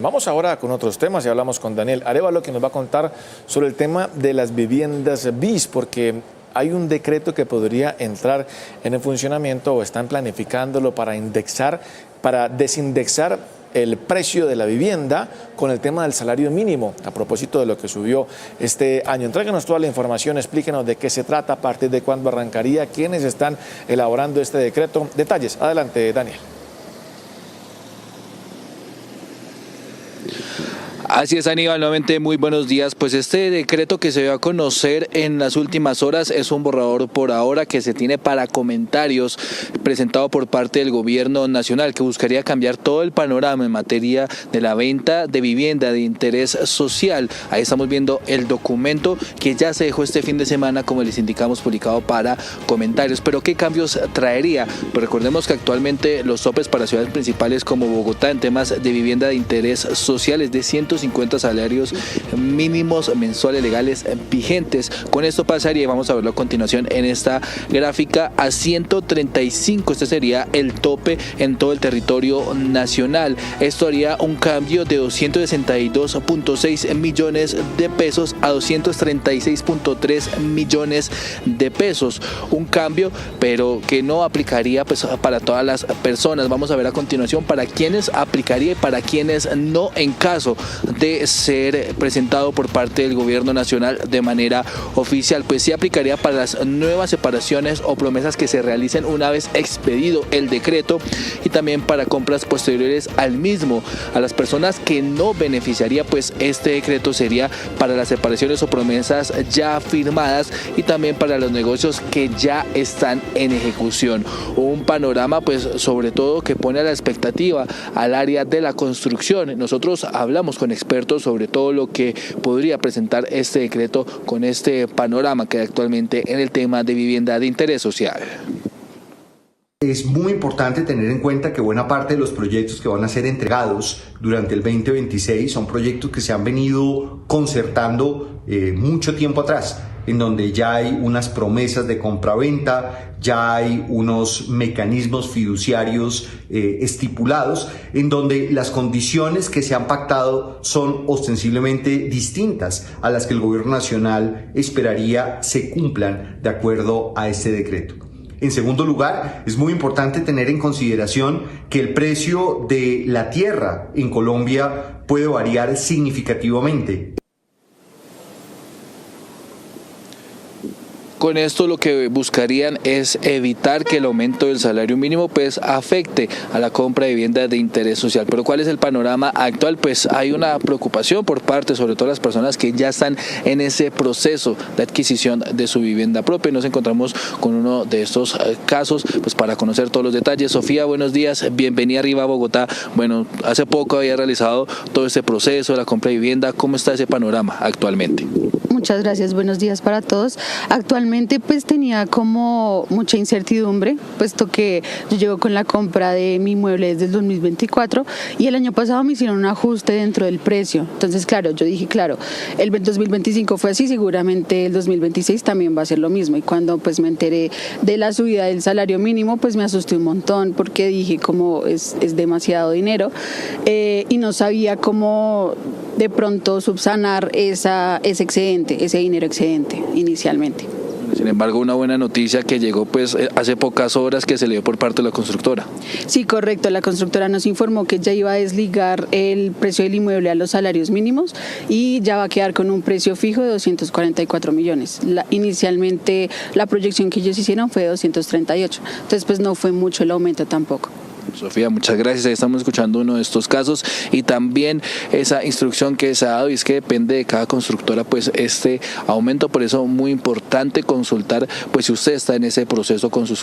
Vamos ahora con otros temas y hablamos con Daniel Arévalo, que nos va a contar sobre el tema de las viviendas BIS, porque hay un decreto que podría entrar en funcionamiento o están planificándolo para desindexar el precio de la vivienda con el tema del salario mínimo, a propósito de lo que subió este año. Entréguenos toda la información, explíquenos de qué se trata, a partir de cuándo arrancaría, quiénes están elaborando este decreto. Detalles, adelante, Daniel. Así es, Aníbal, nuevamente muy buenos días. Pues este decreto que se dio a conocer en las últimas horas es un borrador por ahora que se tiene para comentarios, presentado por parte del gobierno nacional, que buscaría cambiar todo el panorama en materia de la venta de vivienda de interés social. Ahí estamos viendo el documento que ya se dejó este fin de semana, como les indicamos, publicado para comentarios. Pero ¿qué cambios traería? Pues recordemos que actualmente los topes para ciudades principales como Bogotá en temas de vivienda de interés social es de 150 salarios mínimos mensuales legales vigentes. Con esto pasaría, y vamos a verlo a continuación en esta gráfica, a 135. Este sería el tope en todo el territorio nacional. Esto haría un cambio de 262.6 millones de pesos a 236.3 millones de pesos. Un cambio, pero que no aplicaría pues para todas las personas. Vamos a ver a continuación para quienes aplicaría y para quienes no, en caso de ser presentado por parte del gobierno nacional de manera oficial. Pues sí aplicaría para las nuevas separaciones o promesas que se realicen una vez expedido el decreto, y también para compras posteriores al mismo. A las personas que no beneficiaría pues este decreto sería para las separaciones o promesas ya firmadas, y también para los negocios que ya están en ejecución. Un panorama pues sobre todo que pone a la expectativa al área de la construcción. Nosotros hablamos con expertos sobre todo lo que podría presentar este decreto con este panorama que hay actualmente en el tema de vivienda de interés social. Es muy importante tener en cuenta que buena parte de los proyectos que van a ser entregados durante el 2026 son proyectos que se han venido concertando mucho tiempo atrás, en donde ya hay unas promesas de compra-venta, ya hay unos mecanismos fiduciarios estipulados, en donde las condiciones que se han pactado son ostensiblemente distintas a las que el gobierno nacional esperaría se cumplan de acuerdo a este decreto. En segundo lugar, es muy importante tener en consideración que el precio de la tierra en Colombia puede variar significativamente. Con esto lo que buscarían es evitar que el aumento del salario mínimo pues afecte a la compra de vivienda de interés social. Pero ¿cuál es el panorama actual? Pues hay una preocupación por parte, sobre todo las personas que ya están en ese proceso de adquisición de su vivienda propia. Nos encontramos con uno de estos casos pues para conocer todos los detalles. Sofía, buenos días, bienvenida arriba a Bogotá. Bueno, hace poco había realizado todo este proceso de la compra de vivienda. ¿Cómo está ese panorama actualmente? Muchas gracias, buenos días para todos. Actualmente pues tenía como mucha incertidumbre, puesto que yo llego con la compra de mi inmueble desde el 2024 y el año pasado me hicieron un ajuste dentro del precio. Entonces, claro, yo dije, claro, el 2025 fue así, seguramente el 2026 también va a ser lo mismo. Y cuando pues me enteré de la subida del salario mínimo, pues me asusté un montón, porque dije como es demasiado dinero y no sabía cómo de pronto subsanar ese excedente, ese dinero excedente inicialmente. Sin embargo, una buena noticia que llegó pues hace pocas horas, que se le dio por parte de la constructora. Sí, correcto. La constructora nos informó que ya iba a desligar el precio del inmueble a los salarios mínimos y ya va a quedar con un precio fijo de 244 millones. Inicialmente la proyección que ellos hicieron fue de 238. Entonces pues no fue mucho el aumento tampoco. Sofía, muchas gracias. Ahí estamos escuchando uno de estos casos y también esa instrucción que se ha dado, y es que depende de cada constructora pues este aumento. Por eso muy importante consultar pues si usted está en ese proceso con su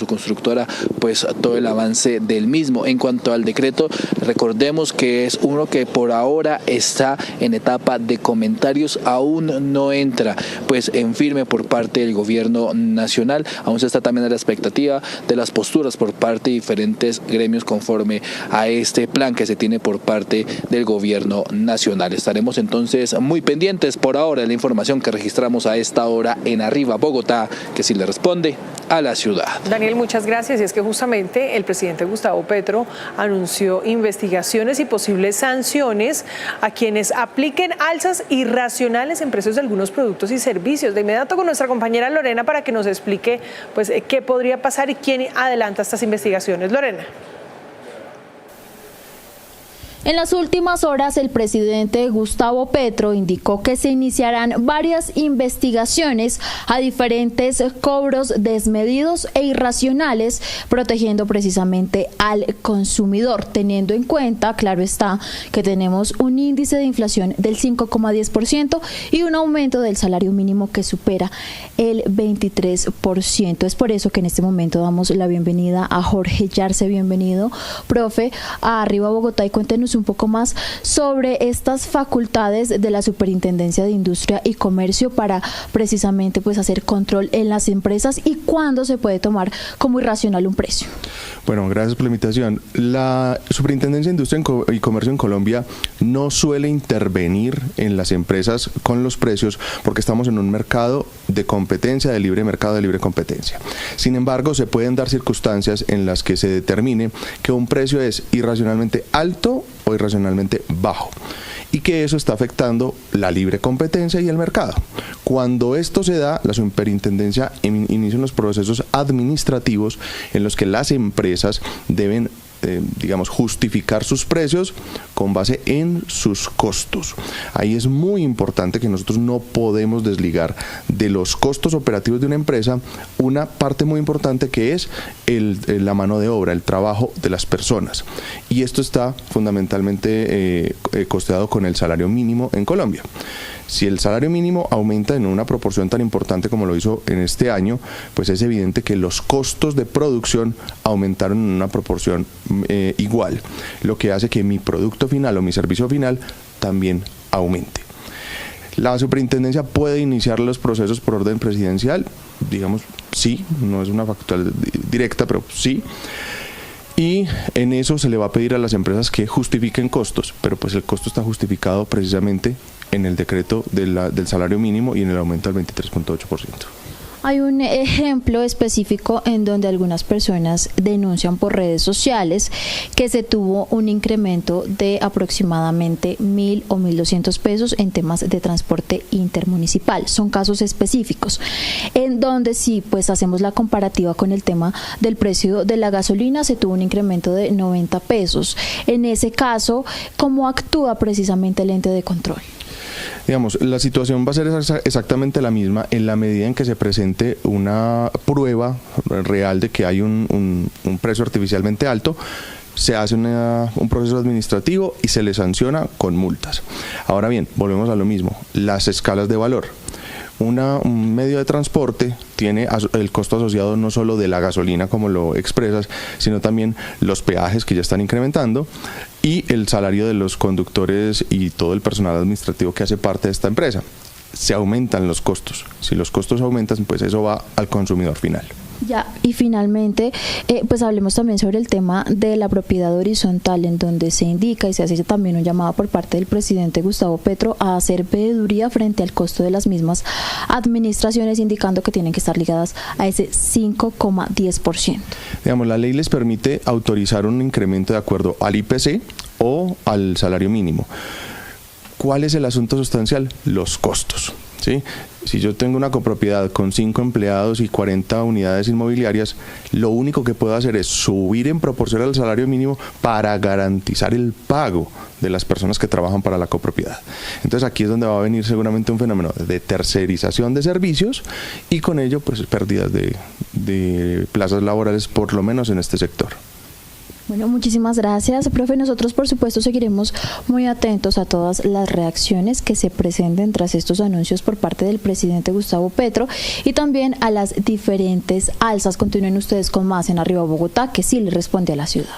constructora pues todo el avance del mismo. En cuanto al decreto, recordemos que es uno que por ahora está en etapa de comentarios, aún no entra pues en firme por parte del gobierno nacional. Aún se está también a la expectativa de las posturas por parte de diferentes gremios conforme a este plan que se tiene por parte del gobierno nacional. Estaremos entonces muy pendientes. Por ahora la información que registramos a esta hora en Arriba Bogotá, que si le responde a la ciudad. Daniel, muchas gracias. Y es que justamente el presidente Gustavo Petro anunció investigaciones y posibles sanciones a quienes apliquen alzas irracionales en precios de algunos productos y servicios. De inmediato con nuestra compañera Lorena para que nos explique pues qué podría pasar y quién adelanta estas investigaciones. Lorena. En las últimas horas, el presidente Gustavo Petro indicó que se iniciarán varias investigaciones a diferentes cobros desmedidos e irracionales, protegiendo precisamente al consumidor, teniendo en cuenta, claro está, que tenemos un índice de inflación del 5,10% y un aumento del salario mínimo que supera el 23%. Es por eso que en este momento damos la bienvenida a Jorge Yarse. Bienvenido, profe, a Arriba Bogotá, y cuéntenos un poco más sobre estas facultades de la Superintendencia de Industria y Comercio para precisamente pues hacer control en las empresas y cuándo se puede tomar como irracional un precio. Bueno, gracias por la invitación. La Superintendencia de Industria y Comercio en Colombia no suele intervenir en las empresas con los precios porque estamos en un mercado de competencia, de libre mercado, de libre competencia. Sin embargo, se pueden dar circunstancias en las que se determine que un precio es irracionalmente alto o irracionalmente bajo y que eso está afectando la libre competencia y el mercado. Cuando esto se da, la superintendencia inicia unos procesos administrativos en los que las empresas deben justificar sus precios con base en sus costos. Ahí es muy importante que nosotros no podemos desligar de los costos operativos de una empresa una parte muy importante que es la mano de obra, el trabajo de las personas. Y esto está fundamentalmente costeado con el salario mínimo en Colombia. Si el salario mínimo aumenta en una proporción tan importante como lo hizo en este año, pues es evidente que los costos de producción aumentaron en una proporción igual, lo que hace que mi producto final o mi servicio final también aumente. La superintendencia puede iniciar los procesos por orden presidencial, digamos, sí, no es una facultad directa, pero sí. Y en eso se le va a pedir a las empresas que justifiquen costos, pero pues el costo está justificado precisamente en el decreto del salario mínimo y en el aumento del 23.8%. Hay un ejemplo específico en donde algunas personas denuncian por redes sociales que se tuvo un incremento de aproximadamente 1.000 o 1.200 pesos en temas de transporte intermunicipal. Son casos específicos en donde sí, pues hacemos la comparativa con el tema del precio de la gasolina, se tuvo un incremento de 90 pesos. En ese caso, ¿cómo actúa precisamente el ente de control? Digamos, la situación va a ser exactamente la misma en la medida en que se presente una prueba real de que hay un precio artificialmente alto. Se hace un proceso administrativo y se le sanciona con multas. Ahora bien, volvemos a lo mismo, las escalas de valor. Un medio de transporte tiene el costo asociado no solo de la gasolina como lo expresas, sino también los peajes que ya están incrementando y el salario de los conductores y todo el personal administrativo que hace parte de esta empresa. Se aumentan los costos. Si los costos aumentan, pues eso va al consumidor final. Ya, y finalmente, pues hablemos también sobre el tema de la propiedad horizontal, en donde se indica y se hace también un llamado por parte del presidente Gustavo Petro a hacer veeduría frente al costo de las mismas administraciones, indicando que tienen que estar ligadas a ese 5,10%. Digamos, la ley les permite autorizar un incremento de acuerdo al IPC o al salario mínimo. ¿Cuál es el asunto sustancial? Los costos. ¿Sí? Si yo tengo una copropiedad con 5 empleados y 40 unidades inmobiliarias, lo único que puedo hacer es subir en proporción al salario mínimo para garantizar el pago de las personas que trabajan para la copropiedad. Entonces aquí es donde va a venir seguramente un fenómeno de tercerización de servicios y con ello pues pérdidas de plazas laborales, por lo menos en este sector. Bueno, muchísimas gracias, profe. Nosotros, por supuesto, seguiremos muy atentos a todas las reacciones que se presenten tras estos anuncios por parte del presidente Gustavo Petro y también a las diferentes alzas. Continúen ustedes con más en Arriba Bogotá, que sí le responde a la ciudad.